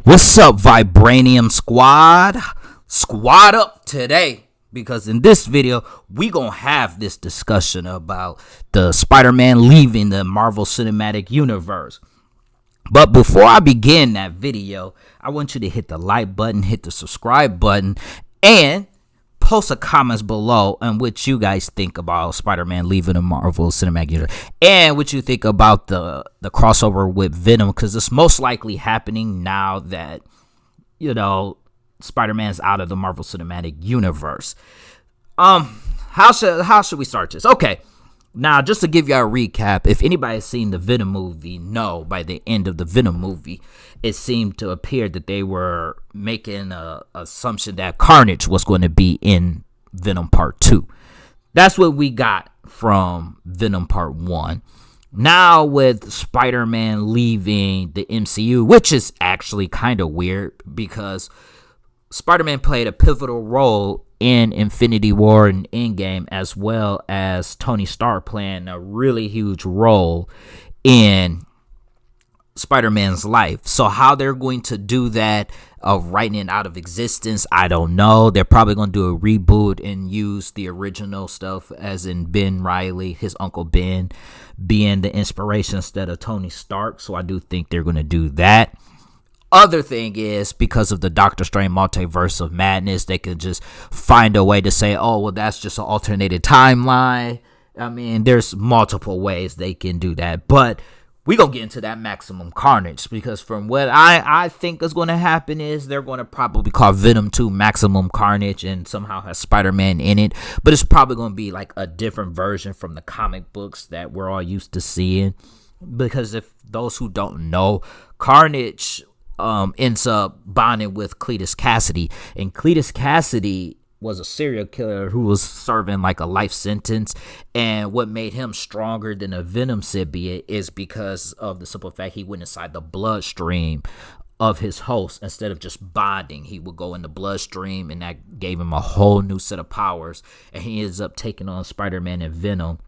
What's up, Vibranium Squad? Squad up today, because in this video, we gonna have this discussion about the Spider-Man leaving the Marvel Cinematic Universe. But before I begin that video, I want you to hit the like button, hit the subscribe button, and post a comments below on what you guys think about Spider-Man leaving the Marvel Cinematic Universe and what you think about the crossover with Venom, because it's most likely happening now that, Spider-Man's out of the Marvel Cinematic Universe. How should we start this? Okay. Now, just to give you a recap, if anybody's seen the Venom movie, no, by the end of the Venom movie, it seemed to appear that they were making an assumption that Carnage was going to be in Venom Part 2. That's what we got from Venom Part 1. Now, with Spider-Man leaving the MCU, which is actually kind of weird because Spider-Man played a pivotal role in Infinity War and Endgame, as well as Tony Stark playing a really huge role in Spider-Man's life. So how they're going to do that of writing it out of existence, I don't know. They're probably going to do a reboot and use the original stuff, as in Ben Reilly, his Uncle Ben, being the inspiration instead of Tony Stark. So I do think they're going to do that. Other thing is, because of the Doctor Strange Multiverse of Madness, they could just find a way to say, oh, well, that's just an alternated timeline. I mean, there's multiple ways they can do that. But we're going to get into that Maximum Carnage, because from what I think is going to happen is they're going to probably call Venom 2 Maximum Carnage and somehow have Spider-Man in it. But it's probably going to be like a different version from the comic books that we're all used to seeing. Because if those who don't know, Carnage ends up bonding with Cletus Cassidy, and Cletus Cassidy was a serial killer who was serving like a life sentence, and what made him stronger than a Venom symbiote is because of the simple fact he went inside the bloodstream of his host. Instead of just bonding, he would go in the bloodstream, and that gave him a whole new set of powers, and he ends up taking on Spider-Man and Venom,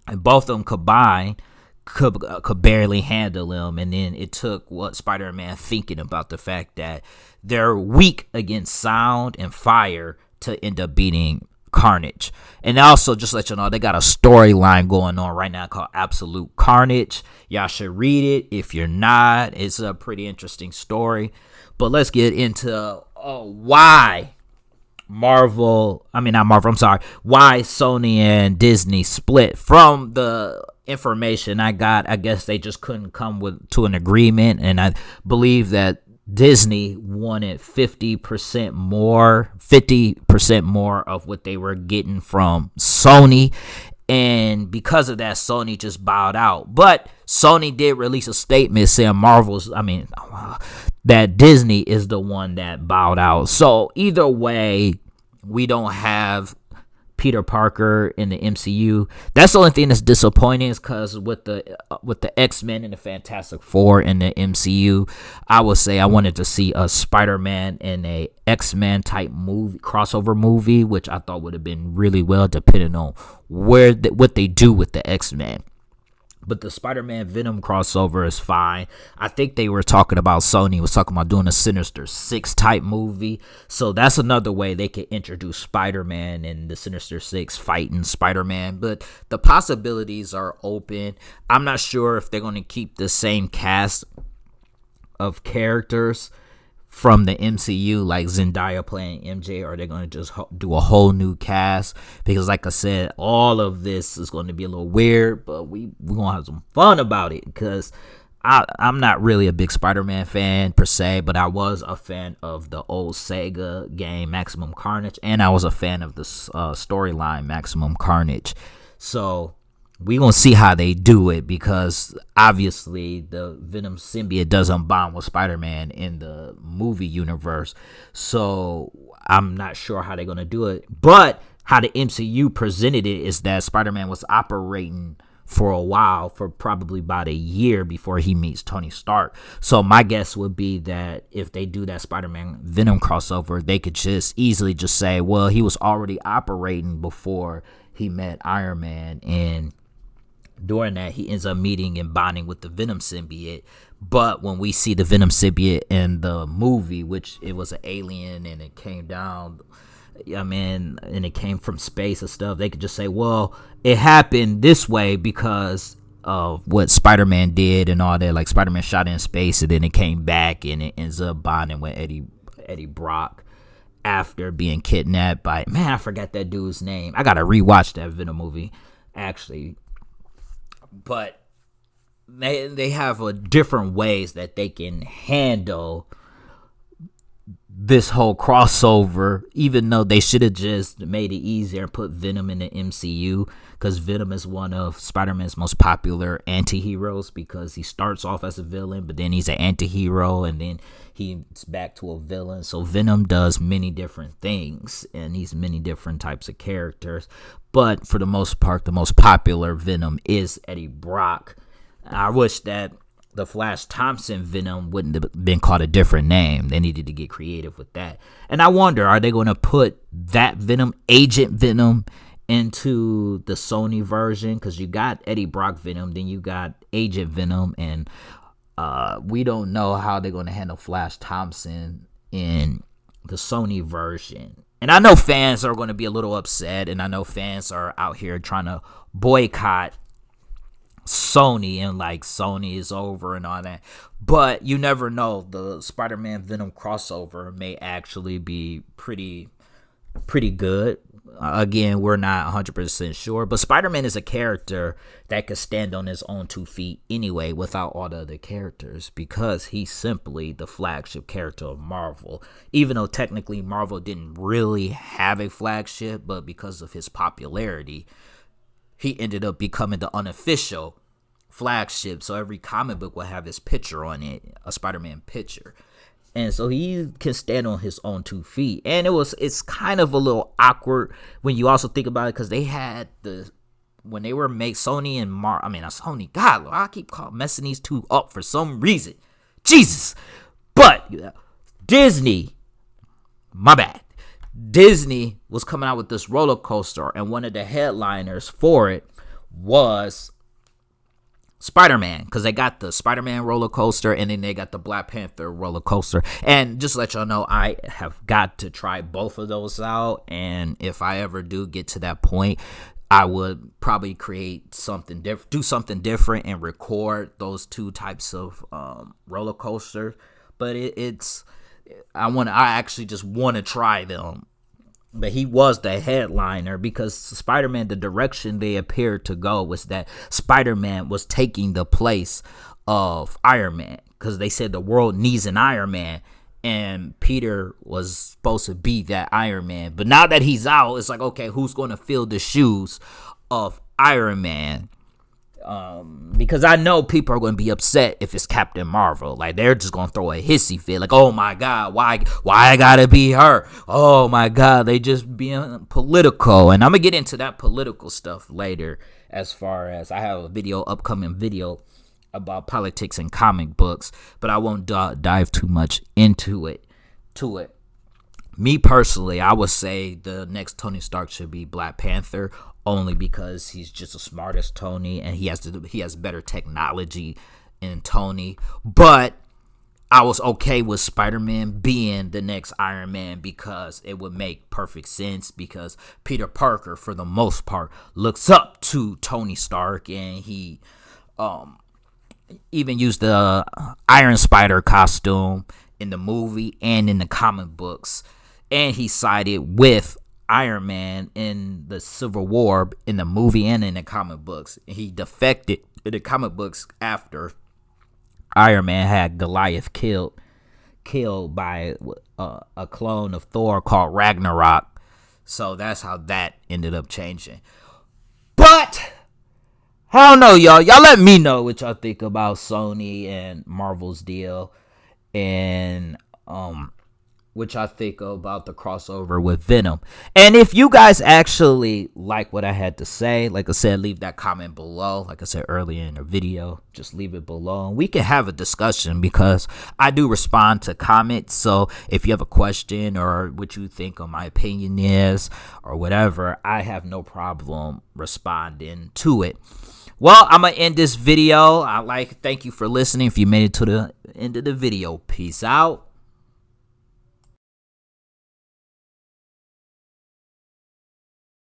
and both of them combined could barely handle him. And then it took what Spider-Man thinking about the fact that they're weak against sound and fire to end up beating Carnage. And also, just to let you know, they got a storyline going on right now called Absolute Carnage. Y'all should read it. If you're not, it's a pretty interesting story. But let's get into why why Sony and Disney split. From the information I got, I guess they just couldn't come to an agreement, and I believe that Disney wanted 50% more of what they were getting from Sony, and because of that, Sony just bowed out. But Sony did release a statement saying that Disney is the one that bowed out. So either way, we don't have Peter Parker in the MCU. That's the only thing that's disappointing, is because with the X-Men and the Fantastic Four in the MCU, I would say I wanted to see a Spider-Man in a X-Men type movie, crossover movie, which I thought would have been really well, depending on what they do with the X-Men. But the Spider-Man Venom crossover is fine. I think they were talking about, Sony was talking about doing a Sinister Six type movie. So that's another way they could introduce Spider-Man and the Sinister Six fighting Spider-Man. But the possibilities are open. I'm not sure if they're going to keep the same cast of characters from the MCU, like Zendaya playing MJ, or they're going to just do a whole new cast, because like I said, all of this is going to be a little weird, but we're going to have some fun about it, because I'm not really a big Spider-Man fan per se, but I was a fan of the old Sega game Maximum Carnage, and I was a fan of the storyline Maximum Carnage. So we're going to see how they do it, because obviously the Venom symbiote doesn't bond with Spider-Man in the movie universe. So I'm not sure how they're going to do it. But how the MCU presented it is that Spider-Man was operating for a while, for probably about a year before he meets Tony Stark. So my guess would be that if they do that Spider-Man Venom crossover, they could just easily just say, well, he was already operating before he met Iron Man, and During that, he ends up meeting and bonding with the Venom symbiote. But when we see the Venom symbiote in the movie, which it was an alien and it came down, and it came from space and stuff, they could just say, well, it happened this way because of what Spider-Man did and all that. Like, Spider-Man shot in space and then it came back and it ends up bonding with Eddie Brock after being kidnapped by, man, I forgot that dude's name. I gotta rewatch that Venom movie, actually. But they have different ways that they can handle this whole crossover, even though they should have just made it easier and put Venom in the MCU, because Venom is one of Spider-Man's most popular anti-heroes, because he starts off as a villain, but then he's an anti-hero, and then he's back to a villain. So Venom does many different things, and he's many different types of characters. But for the most part, the most popular Venom is Eddie Brock. I wish that the Flash Thompson Venom wouldn't have been called a different name. They needed to get creative with that. And I wonder, are they going to put that Venom, Agent Venom, into the Sony version? Because you got Eddie Brock Venom, then you got Agent Venom, and we don't know how they're going to handle Flash Thompson in the Sony version. And I know fans are going to be a little upset, and I know fans are out here trying to boycott Sony and like Sony is over and all that, but you never know. The Spider-Man Venom crossover may actually be pretty good. Again, we're not 100% sure, but Spider-Man is a character that could stand on his own 2 feet anyway without all the other characters, because he's simply the flagship character of Marvel. Even though technically Marvel didn't really have a flagship, but because of his popularity, he ended up becoming the unofficial flagship. So every comic book will have his picture on it, a Spider-Man picture. And so he can stand on his own 2 feet. And it's kind of a little awkward when you also think about it, because they had when they were Sony and Sony, God, I keep messing these two up for some reason. Jesus. But Disney, my bad. Disney was coming out with this roller coaster, and one of the headliners for it was Spider-Man, because they got the Spider-Man roller coaster and then they got the Black Panther roller coaster. And just to let y'all know, I have got to try both of those out, and if I ever do get to that point, I would probably create something different, do something different, and record those two types of roller coasters. But I actually just want to try them. But he was the headliner, because Spider-Man, the direction they appeared to go was that Spider-Man was taking the place of Iron Man, because they said the world needs an Iron Man, and Peter was supposed to be that Iron Man. But now that he's out, it's like, okay, who's going to fill the shoes of Iron Man? Because I know people are going to be upset if it's Captain Marvel. Like, they're just going to throw a hissy fit. Like, oh my God, why I gotta be her? Oh my God, they just being political. And I'm going to get into that political stuff later, as far as I have upcoming video about politics and comic books, but I won't dive too much into it. Me personally, I would say the next Tony Stark should be Black Panther, only because he's just the smartest Tony, and he has better technology than Tony. But I was okay with Spider-Man being the next Iron Man, because it would make perfect sense, because Peter Parker, for the most part, looks up to Tony Stark, and he even used the Iron Spider costume in the movie and in the comic books, and he sided with Iron Man in the Civil War in the movie and in the comic books. He defected in the comic books after Iron Man had Goliath killed by a clone of Thor called Ragnarok. So that's how that ended up changing. But I don't know, y'all. Y'all let me know what y'all think about Sony and Marvel's deal, and what y'all think about the crossover with Venom. And if you guys actually like what I had to say, like I said, leave that comment below. Like I said earlier in the video, just leave it below, and we can have a discussion, because I do respond to comments. So if you have a question or what you think of my opinion is or whatever, I have no problem responding to it. Well, I'm going to end this video. Thank you for listening. If you made it to the end of the video, peace out.